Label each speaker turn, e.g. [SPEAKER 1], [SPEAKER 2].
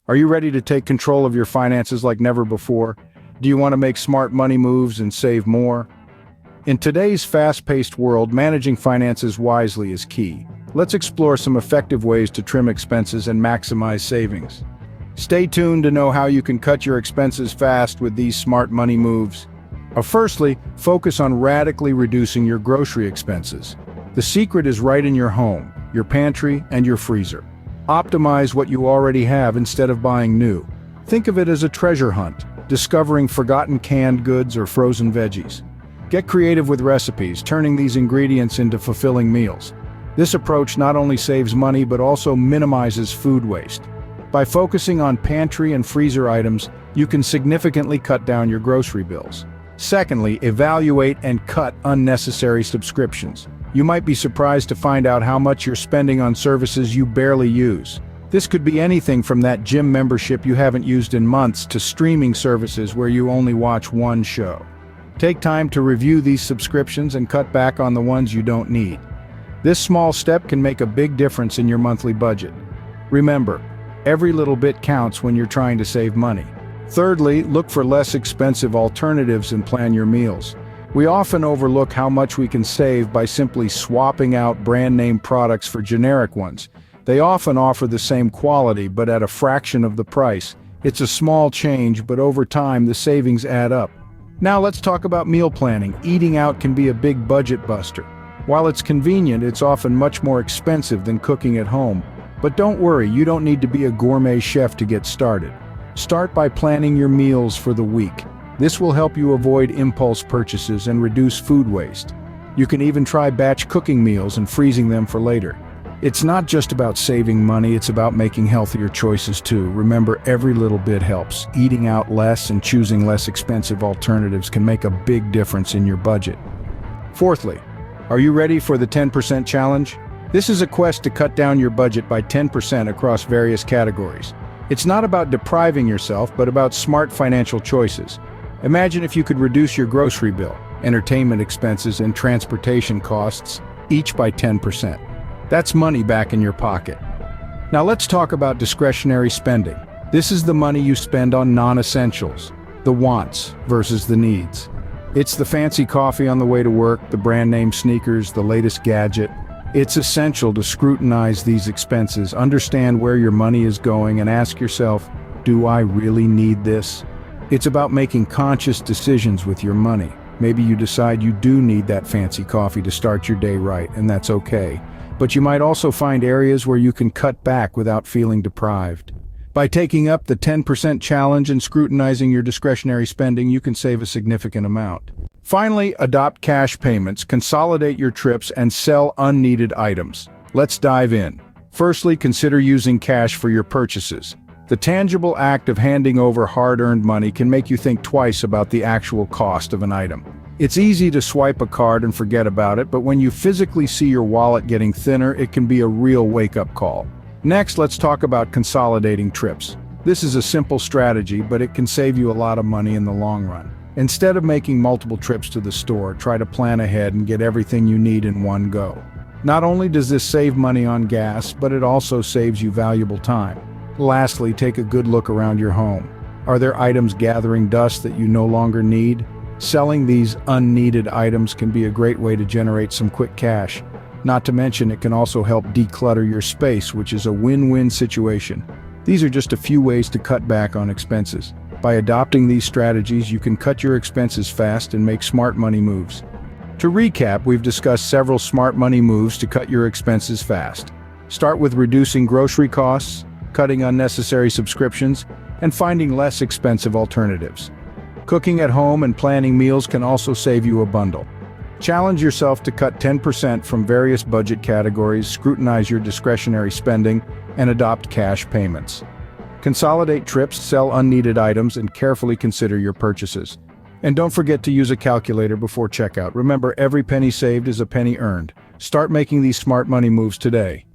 [SPEAKER 1] Are you ready to take control of your finances like never before? Do you want to make smart money moves and save more? In today's fast-paced world, managing finances wisely is key. Let's explore some effective ways to trim expenses and maximize savings. Stay tuned to know how you can cut your expenses fast with these smart money moves. Firstly, focus on radically reducing your grocery expenses. The secret is right in your home, your pantry, and your freezer. Optimize what you already have instead of buying new. Think of it as a treasure hunt, discovering forgotten canned goods or frozen veggies. Get creative with recipes, turning these ingredients into fulfilling meals. This approach not only saves money but also minimizes food waste. By focusing on pantry and freezer items, you can significantly cut down your grocery bills. Secondly, evaluate and cut unnecessary subscriptions. You might be surprised to find out how much you're spending on services you barely use. This could be anything from that gym membership you haven't used in months to streaming services where you only watch one show. Take time to review these subscriptions and cut back on the ones you don't need. This small step can make a big difference in your monthly budget. Remember, every little bit counts when you're trying to save money. Thirdly, look for less expensive alternatives and plan your meals. We often overlook how much we can save by simply swapping out brand-name products for generic ones. They often offer the same quality but at a fraction of the price. It's a small change, but over time the savings add up. Now let's talk about meal planning. Eating out can be a big budget buster. While it's convenient, it's often much more expensive than cooking at home. But don't worry, you don't need to be a gourmet chef to get started. Start by planning your meals for the week. This will help you avoid impulse purchases and reduce food waste. You can even try batch cooking meals and freezing them for later. It's not just about saving money, it's about making healthier choices too. Remember, every little bit helps. Eating out less and choosing less expensive alternatives can make a big difference in your budget. Fourthly, are you ready for the 10% challenge? This is a quest to cut down your budget by 10% across various categories. It's not about depriving yourself, but about smart financial choices. Imagine if you could reduce your grocery bill, entertainment expenses, and transportation costs, each by 10%. That's money back in your pocket. Now let's talk about discretionary spending. This is the money you spend on non-essentials, the wants versus the needs. It's the fancy coffee on the way to work, the brand name sneakers, the latest gadget. It's essential to scrutinize these expenses, understand where your money is going, and ask yourself, do I really need this? It's about making conscious decisions with your money. Maybe you decide you do need that fancy coffee to start your day right, and that's okay. But you might also find areas where you can cut back without feeling deprived. By taking up the 10% challenge and scrutinizing your discretionary spending, you can save a significant amount. Finally, adopt cash payments, consolidate your trips, and sell unneeded items. Let's dive in. Firstly, consider using cash for your purchases. The tangible act of handing over hard-earned money can make you think twice about the actual cost of an item. It's easy to swipe a card and forget about it, but when you physically see your wallet getting thinner, it can be a real wake-up call. Next, let's talk about consolidating trips. This is a simple strategy, but it can save you a lot of money in the long run. Instead of making multiple trips to the store, try to plan ahead and get everything you need in one go. Not only does this save money on gas, but it also saves you valuable time. Lastly, take a good look around your home. Are there items gathering dust that you no longer need? Selling these unneeded items can be a great way to generate some quick cash. Not to mention, it can also help declutter your space, which is a win-win situation. These are just a few ways to cut back on expenses. By adopting these strategies, you can cut your expenses fast and make smart money moves. To recap, we've discussed several smart money moves to cut your expenses fast. Start with reducing grocery costs, cutting unnecessary subscriptions, and finding less expensive alternatives. Cooking at home and planning meals can also save you a bundle. Challenge yourself to cut 10% from various budget categories, scrutinize your discretionary spending, and adopt cash payments. Consolidate trips, sell unneeded items, and carefully consider your purchases. And don't forget to use a calculator before checkout. Remember, every penny saved is a penny earned. Start making these smart money moves today.